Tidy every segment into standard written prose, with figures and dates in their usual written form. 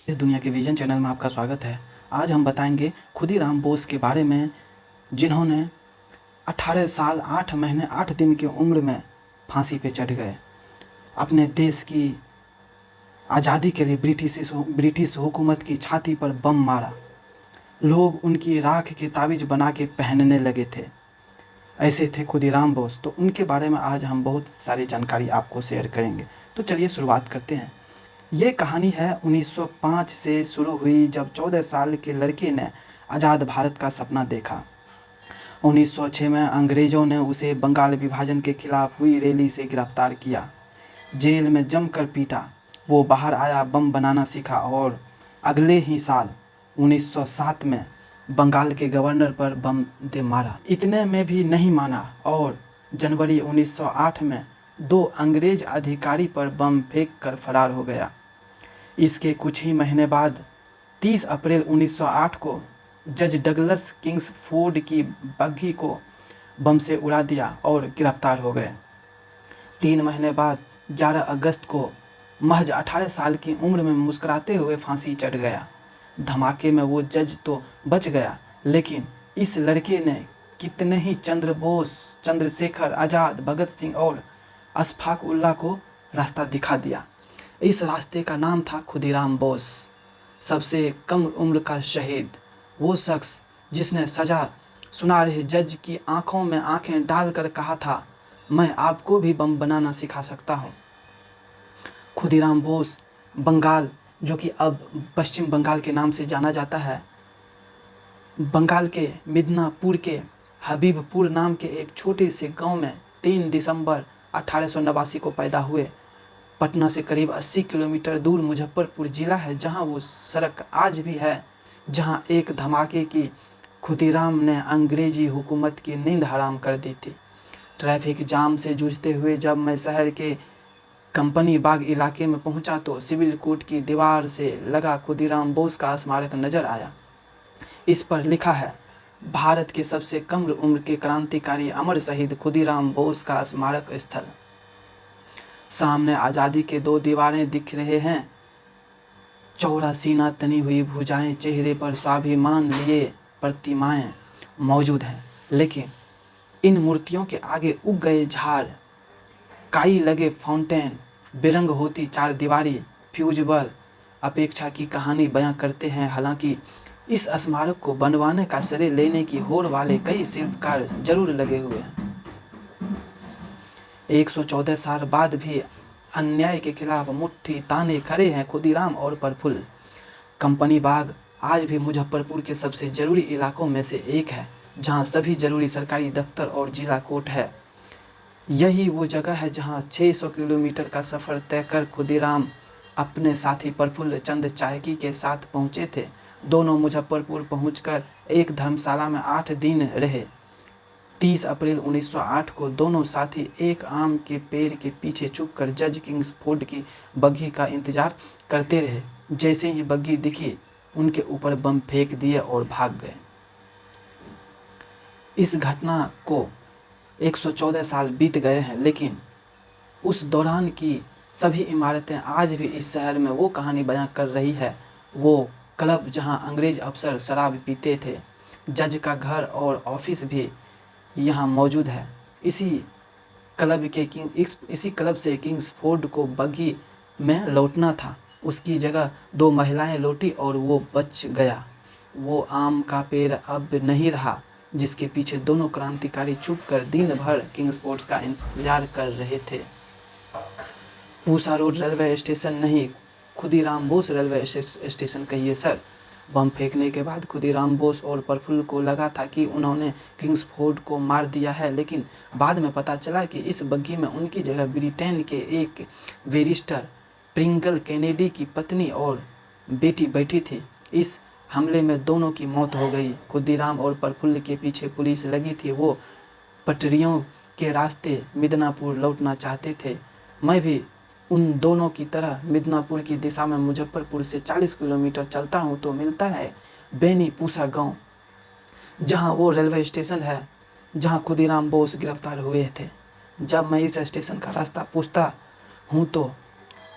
इस दुनिया के विजन चैनल में आपका स्वागत है। आज हम बताएंगे खुदीराम बोस के बारे में, जिन्होंने 18 साल 8 महीने 8 दिन की उम्र में फांसी पे चढ़ गए। अपने देश की आज़ादी के लिए ब्रिटिश हुकूमत की छाती पर बम मारा। लोग उनकी राख के ताबीज़ बना के पहनने लगे थे। ऐसे थे खुदीराम बोस। तो उनके बारे में आज हम बहुत सारी जानकारी आपको शेयर करेंगे। तो चलिए शुरुआत करते हैं। ये कहानी है 1905 से शुरू हुई, जब 14 साल के लड़के ने आज़ाद भारत का सपना देखा। 1906 में अंग्रेज़ों ने उसे बंगाल विभाजन के खिलाफ हुई रैली से गिरफ्तार किया, जेल में जमकर पीटा। वो बाहर आया, बम बनाना सीखा और अगले ही साल 1907 में बंगाल के गवर्नर पर बम दे मारा। इतने में भी नहीं माना और जनवरी 1908 में 2 अंग्रेज अधिकारी पर बम फेंक कर फरार हो गया। इसके कुछ ही महीने बाद 30 अप्रैल 1908 को जज डगलस किंग्सफोर्ड की बग्घी को बम से उड़ा दिया और गिरफ्तार हो गए। 3 महीने बाद 11 अगस्त को महज 18 साल की उम्र में मुस्कुराते हुए फांसी चढ़ गया। धमाके में वो जज तो बच गया, लेकिन इस लड़के ने कितने ही चंद्र बोस, चंद्रशेखर आज़ाद, भगत सिंह और अशफाक उल्लाह को रास्ता दिखा दिया। इस रास्ते का नाम था खुदीराम बोस। सबसे कम उम्र का शहीद, वो शख्स जिसने सजा सुना रहे जज की आंखों में आंखें डालकर कहा था, मैं आपको भी बम बनाना सिखा सकता हूँ। खुदीराम बोस बंगाल, जो कि अब पश्चिम बंगाल के नाम से जाना जाता है, बंगाल के मिदनापुर के हबीबपुर नाम के एक छोटे से गांव में 3 दिसंबर 1889 को पैदा हुए। पटना से करीब 80 किलोमीटर दूर मुजफ्फरपुर ज़िला है, जहां वो सड़क आज भी है जहां एक धमाके की खुदीराम ने अंग्रेजी हुकूमत की नींद हराम कर दी थी। ट्रैफिक जाम से जूझते हुए जब मैं शहर के कंपनी बाग इलाके में पहुंचा तो सिविल कोर्ट की दीवार से लगा खुदीराम बोस का स्मारक नज़र आया। इस पर लिखा है, भारत के सबसे कम उम्र के क्रांतिकारी अमर शहीद खुदीराम बोस का स्मारक स्थल। सामने आज़ादी के 2 दीवारें दिख रहे हैं, चौड़ा सीना, तनी हुई भुजाएं, चेहरे पर स्वाभिमान लिए प्रतिमाएं मौजूद हैं। लेकिन इन मूर्तियों के उग गए झाड़, काई लगे फाउंटेन, बेरंग होती 4 दीवारी, फ्यूजबल अपेक्षा की कहानी बयां करते हैं। हालांकि इस स्मारक को बनवाने का श्रेय लेने की होड़ वाले कई शिल्पकार जरूर लगे हुए हैं। 114 साल बाद भी अन्याय के खिलाफ मुट्ठी ताने खड़े हैं खुदीराम और प्रफुल्ल। कंपनी बाग आज भी मुजफ्फरपुर के सबसे जरूरी इलाकों में से एक है, जहां सभी जरूरी सरकारी दफ्तर और जिला कोर्ट है। यही वो जगह है जहां 600 किलोमीटर का सफ़र तय कर खुदीराम अपने साथी प्रफुल्ल चंद चायकी के साथ पहुंचे थे। दोनों मुजफ्फरपुर पहुंचकर एक धर्मशाला में 8 दिन रहे। 30 अप्रैल 1908 को दोनों साथी एक आम के पेड़ के पीछे छुपकर जज किंग्सफोर्ड की बग्घी का इंतजार करते रहे। जैसे ही बग्घी दिखी, उनके ऊपर बम फेंक दिए और भाग गए। इस घटना को 114 साल बीत गए हैं, लेकिन उस दौरान की सभी इमारतें आज भी इस शहर में वो कहानी बयां कर रही है। वो क्लब जहां अंग्रेज अफसर शराब पीते थे, जज का घर और ऑफिस भी यहाँ मौजूद है। इसी क्लब से किंग्सफोर्ड को बग्घी में लौटना था। उसकी जगह 2 महिलाएं लौटी और वो बच गया। वो आम का पेड़ अब नहीं रहा जिसके पीछे दोनों क्रांतिकारी छुपकर दिन भर किंग्सफोर्ड का इंतजार कर रहे थे। पूसा रोड रेलवे स्टेशन नहीं, खुदीराम बोस रेलवे स्टेशन कहिए सर। बम फेंकने के बाद खुदीराम बोस और प्रफुल्ल को लगा था कि उन्होंने किंग्सफोर्ड को मार दिया है, लेकिन बाद में पता चला कि इस बग्घी में उनकी जगह ब्रिटेन के एक बैरिस्टर प्रिंगल कैनेडी की पत्नी और बेटी बैठी थी। इस हमले में दोनों की मौत हो गई। खुदीराम और प्रफुल्ल के पीछे पुलिस लगी थी। वो पटरियों के रास्ते मिदनापुर लौटना चाहते थे। मैं भी उन दोनों की तरह मिदनापुर की दिशा में मुजफ्फरपुर से 40 किलोमीटर चलता हूँ तो मिलता है बेनी पूसा गांव, जहां वो रेलवे स्टेशन है जहां खुदीराम बोस गिरफ्तार हुए थे। जब मैं इस स्टेशन का रास्ता पूछता हूँ तो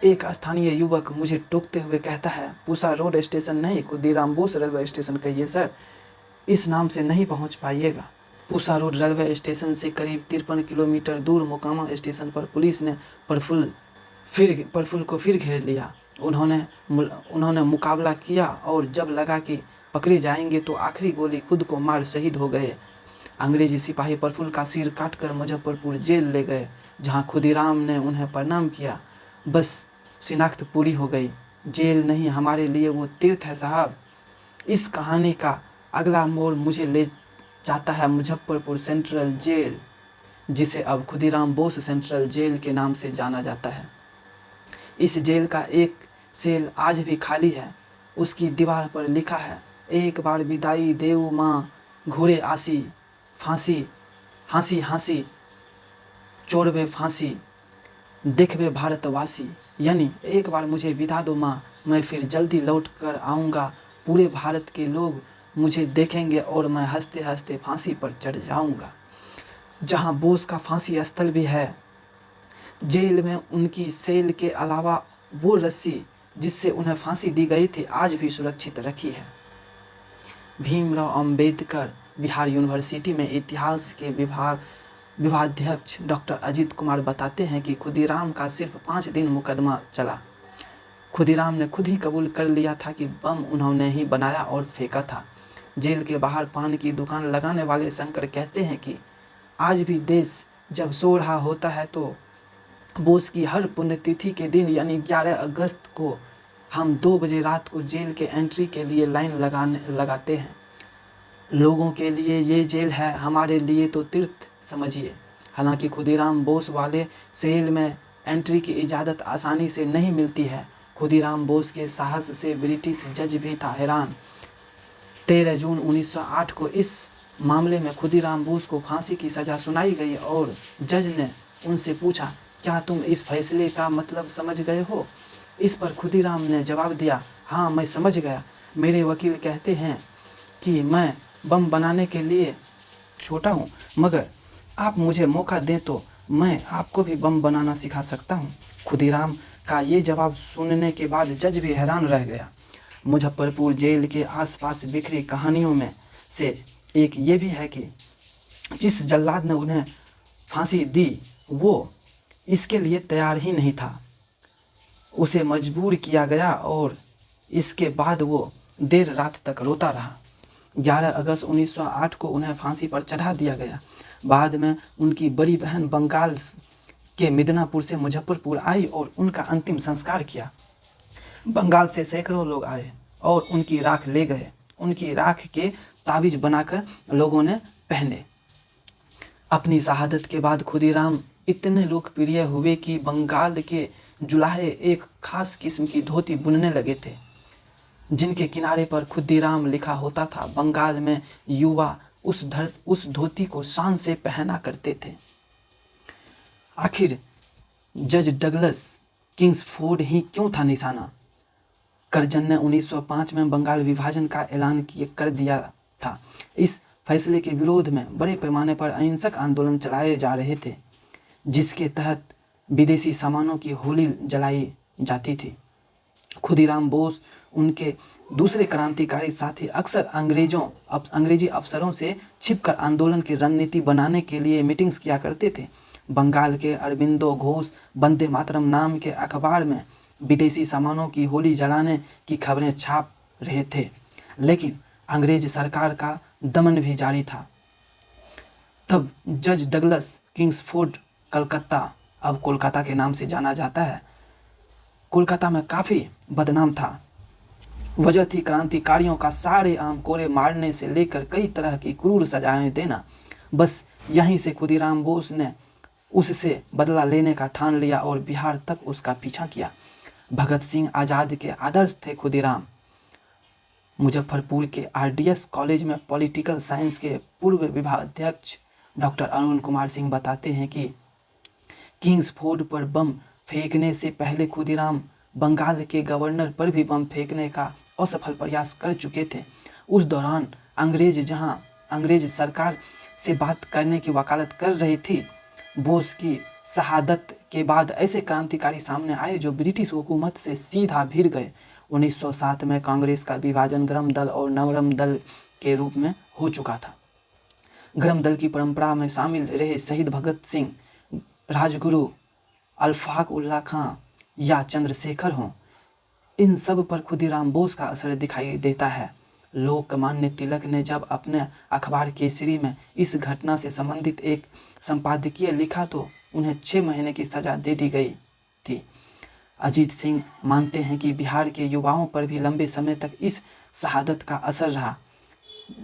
एक स्थानीय युवक मुझे टोकते हुए कहता है, पूसा रोड स्टेशन नहीं, खुदीराम बोस रेलवे स्टेशन कहिए सर, इस नाम से नहीं पहुंच पाइएगा। पूसा रोड रेलवे स्टेशन से करीब 53 किलोमीटर दूर मोकामा स्टेशन पर पुलिस ने प्रफुल्ल को फिर घेर लिया। उन्होंने मुकाबला किया और जब लगा कि पकड़े जाएंगे तो आखिरी गोली खुद को मार शहीद हो गए। अंग्रेजी सिपाही प्रफुल्ल का सिर काटकर मुजफ्फरपुर जेल ले गए, जहां खुदीराम ने उन्हें प्रणाम किया। बस शिनाख्त पूरी हो गई। जेल नहीं, हमारे लिए वो तीर्थ है साहब। इस कहानी का अगला मोड़ मुझे ले जाता है मुजफ्फरपुर सेंट्रल जेल, जिसे अब खुदीराम बोस सेंट्रल जेल के नाम से जाना जाता है। इस जेल का एक सेल आज भी खाली है। उसकी दीवार पर लिखा है, एक बार विदाई देव माँ घूरे आसी, फांसी हाँसी हाँसी चोरवे फांसी देखवे भारतवासी। यानी एक बार मुझे विदा दो माँ, मैं फिर जल्दी लौट कर आऊँगा। पूरे भारत के लोग मुझे देखेंगे और मैं हंसते हंसते फांसी पर चढ़ जाऊँगा। जहाँ बोस का फांसी स्थल भी है, जेल में उनकी सेल के अलावा वो रस्सी जिससे उन्हें फांसी दी गई थी आज भी सुरक्षित रखी है। भीमराव अंबेडकर बिहार यूनिवर्सिटी में इतिहास के विभागाध्यक्ष डॉक्टर अजीत कुमार बताते हैं कि खुदीराम का सिर्फ 5 दिन मुकदमा चला। खुदीराम ने खुद ही कबूल कर लिया था कि बम उन्होंने ही बनाया और फेंका था। जेल के बाहर पान की दुकान लगाने वाले शंकर कहते हैं कि आज भी देश जब सो रहा होता है तो बोस की हर पुण्यतिथि के दिन यानी 11 अगस्त को हम 2 बजे रात को जेल के एंट्री के लिए लाइन लगाते हैं। लोगों के लिए ये जेल है, हमारे लिए तो तीर्थ समझिए। हालांकि खुदीराम बोस वाले सेल में एंट्री की इजाज़त आसानी से नहीं मिलती है। खुदीराम बोस के साहस से ब्रिटिश जज भी था हैरान। 13 जून 1908 को इस मामले में खुदीराम बोस को फांसी की सज़ा सुनाई गई और जज ने उनसे पूछा, क्या तुम इस फैसले का मतलब समझ गए हो? इस पर खुदीराम ने जवाब दिया, हाँ मैं समझ गया। मेरे वकील कहते हैं कि मैं बम बनाने के लिए छोटा हूँ, मगर आप मुझे मौका दें तो मैं आपको भी बम बनाना सिखा सकता हूँ। खुदीराम का ये जवाब सुनने के बाद जज भी हैरान रह गया। मुजफ्फरपुर जेल के आसपास बिखरी कहानियों में से एक ये भी है कि जिस जल्लाद ने उन्हें फांसी दी वो इसके लिए तैयार ही नहीं था। उसे मजबूर किया गया और इसके बाद वो देर रात तक रोता रहा। 11 अगस्त 1908 को उन्हें फांसी पर चढ़ा दिया गया। बाद में उनकी बड़ी बहन बंगाल के मिदनापुर से मुजफ्फरपुर आई और उनका अंतिम संस्कार किया। बंगाल से सैकड़ों लोग आए और उनकी राख ले गए। उनकी राख के ताबीज बनाकर लोगों ने पहने। अपनी शहादत के बाद खुदीराम इतने लोकप्रिय हुए कि बंगाल के जुलाहे एक खास किस्म की धोती बुनने लगे थे, जिनके किनारे पर खुदीराम लिखा होता था। बंगाल में युवा उस धोती को शान से पहना करते थे। आखिर जज डगलस किंग्सफोर्ड ही क्यों था निशाना? करजन ने 1905 में बंगाल विभाजन का ऐलान कर दिया था। इस फैसले के विरोध में बड़े पैमाने पर अहिंसक आंदोलन चलाए जा रहे थे, जिसके तहत विदेशी सामानों की होली जलाई जाती थी। खुदीराम बोस उनके दूसरे क्रांतिकारी साथी अक्सर अंग्रेजी अफसरों से छिपकर आंदोलन की रणनीति बनाने के लिए मीटिंग्स किया करते थे। बंगाल के अरबिंदो घोष वंदे मातरम नाम के अखबार में विदेशी सामानों की होली जलाने की खबरें छाप रहे थे, लेकिन अंग्रेज सरकार का दमन भी जारी था। तब जज डगलस किंग्सफोर्ड कलकत्ता, अब कोलकाता के नाम से जाना जाता है, कोलकाता में काफ़ी बदनाम था। वजह थी क्रांतिकारियों का सारे आम कोरे मारने से लेकर कई तरह की क्रूर सजाएं देना। बस यहीं से खुदीराम बोस ने उससे बदला लेने का ठान लिया और बिहार तक उसका पीछा किया। भगत सिंह आज़ाद के आदर्श थे खुदीराम। मुजफ्फरपुर के आरडीएस कॉलेज में पॉलिटिकल साइंस के पूर्व विभागाध्यक्ष डॉक्टर अरुण कुमार सिंह बताते हैं कि किंग्सफोर्ड पर बम फेंकने से पहले खुदीराम बंगाल के गवर्नर पर भी बम फेंकने का असफल प्रयास कर चुके थे। उस दौरान अंग्रेज सरकार से बात करने की वकालत कर रही थी। बोस की शहादत के बाद ऐसे क्रांतिकारी सामने आए जो ब्रिटिश हुकूमत से सीधा भिड़ गए। 1907 में कांग्रेस का विभाजन गरम दल और नरम दल के रूप में हो चुका था। गरम दल की परंपरा में शामिल रहे शहीद भगत सिंह, राजगुरु, अशफाक उल्लाह खां या चंद्रशेखर हों, इन सब पर खुदीराम बोस का असर दिखाई देता है। लोकमान्य तिलक ने जब अपने अखबार केसरी में इस घटना से संबंधित एक संपादकीय लिखा तो उन्हें 6 महीने की सजा दे दी गई थी। अजीत सिंह मानते हैं कि बिहार के युवाओं पर भी लंबे समय तक इस शहादत का असर रहा।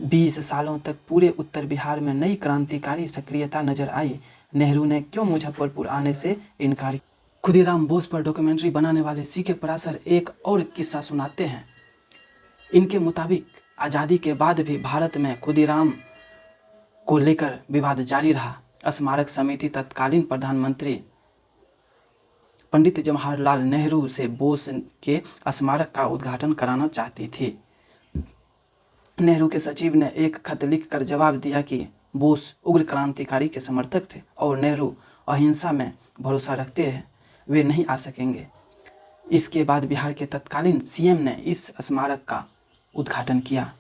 20 सालों तक पूरे उत्तर बिहार में नई क्रांतिकारी सक्रियता नजर आई। नेहरू ने क्यों मुजफ्फरपुर आने से इनकार किया? खुदीराम बोस पर डॉक्यूमेंट्री बनाने वाले सीके पराशर एक और किस्सा सुनाते हैं। इनके मुताबिक आज़ादी के बाद भी भारत में खुदीराम को लेकर विवाद जारी रहा। स्मारक समिति तत्कालीन प्रधानमंत्री पंडित जवाहरलाल नेहरू से बोस के स्मारक का उद्घाटन कराना चाहती थी। नेहरू के सचिव ने एक खत लिखकर जवाब दिया कि बोस उग्र क्रांतिकारी के समर्थक थे और नेहरू अहिंसा में भरोसा रखते हैं, वे नहीं आ सकेंगे। इसके बाद बिहार के तत्कालीन सीएम ने इस स्मारक का उद्घाटन किया।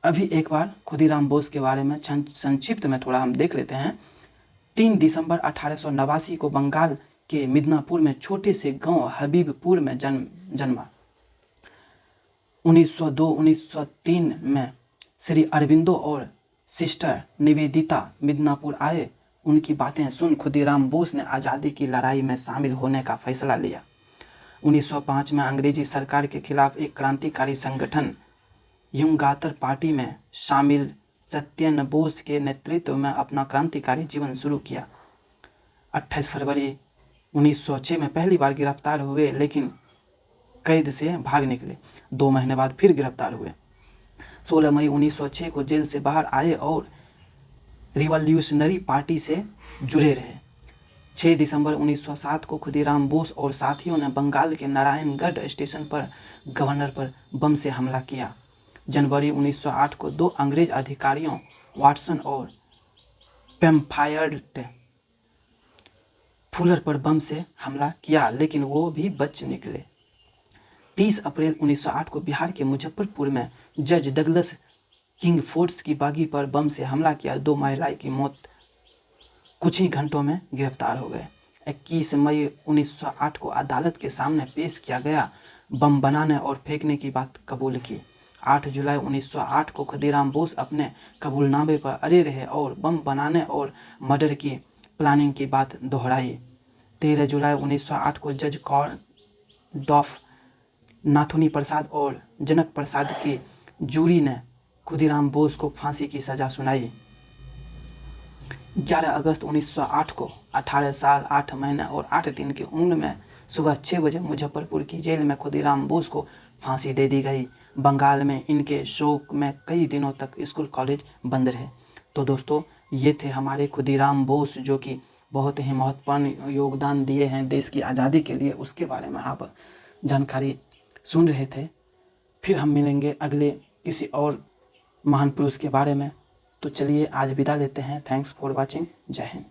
अभी एक बार खुदीराम बोस के बारे में संक्षिप्त में थोड़ा हम देख लेते हैं। 3 दिसंबर 1889 को बंगाल के मिदनापुर में छोटे से गांव हबीबपुर में जन्मा। 1902-1903 में श्री अरविंदो और सिस्टर निवेदिता मिदनापुर आए। उनकी बातें सुन खुदीराम बोस ने आज़ादी की लड़ाई में शामिल होने का फैसला लिया। 1905 में अंग्रेजी सरकार के खिलाफ एक क्रांतिकारी संगठन युंगातर पार्टी में शामिल सत्येंद्र बोस के नेतृत्व में अपना क्रांतिकारी जीवन शुरू किया। 28 फरवरी 1906 में पहली बार गिरफ्तार हुए, लेकिन कैद से भाग निकले। 2 महीने बाद फिर गिरफ्तार हुए। 16 मई 1906 को जेल से बाहर आए और रिवॉल्यूशनरी पार्टी से जुड़े रहे। 6 दिसंबर 1907 को खुदीराम बोस और साथियों ने बंगाल के नारायणगढ़ स्टेशन पर गवर्नर पर बम से हमला किया। जनवरी 1908 को 2 अंग्रेज अधिकारियों वाटसन और पेम्फायर्ड फुलर पर बम से हमला किया, लेकिन वो भी बच निकले। 30 अप्रैल 1908 को बिहार के मुजफ्फरपुर में जज डगलस किंगफोर्ड्स की बागी पर बम से हमला किया। 2 महिलाएं की मौत कुछ ही घंटों में गिरफ्तार हो गए। 21 मई 1908 को अदालत के सामने पेश किया गया। बम बनाने और फेंकने की बात कबूल की। 8 जुलाई 1908 को खुदीराम बोस अपने कबूलनामे पर अड़े रहे और बम बनाने और मर्डर की प्लानिंग की बात दोहराई। 13 जुलाई 1908 को जज कॉर्डॉफ, नाथुनी प्रसाद और जनक प्रसाद की जूरी ने खुदीराम बोस को फांसी की सजा सुनाई। 11 अगस्त 1908 को 18 साल 8 महीने और 8 दिन की उम्र में सुबह 6 बजे मुजफ्फरपुर की जेल में खुदीराम बोस को फांसी दे दी गई। बंगाल में इनके शोक में कई दिनों तक स्कूल कॉलेज बंद रहे। तो दोस्तों, ये थे हमारे खुदीराम बोस, जो कि बहुत ही महत्वपूर्ण योगदान दिए हैं देश की आज़ादी के लिए। उसके बारे में आप जानकारी सुन रहे थे। फिर हम मिलेंगे अगले किसी और महान पुरुष के बारे में। तो चलिए आज विदा लेते हैं। Thanks for watching. जय हिंद।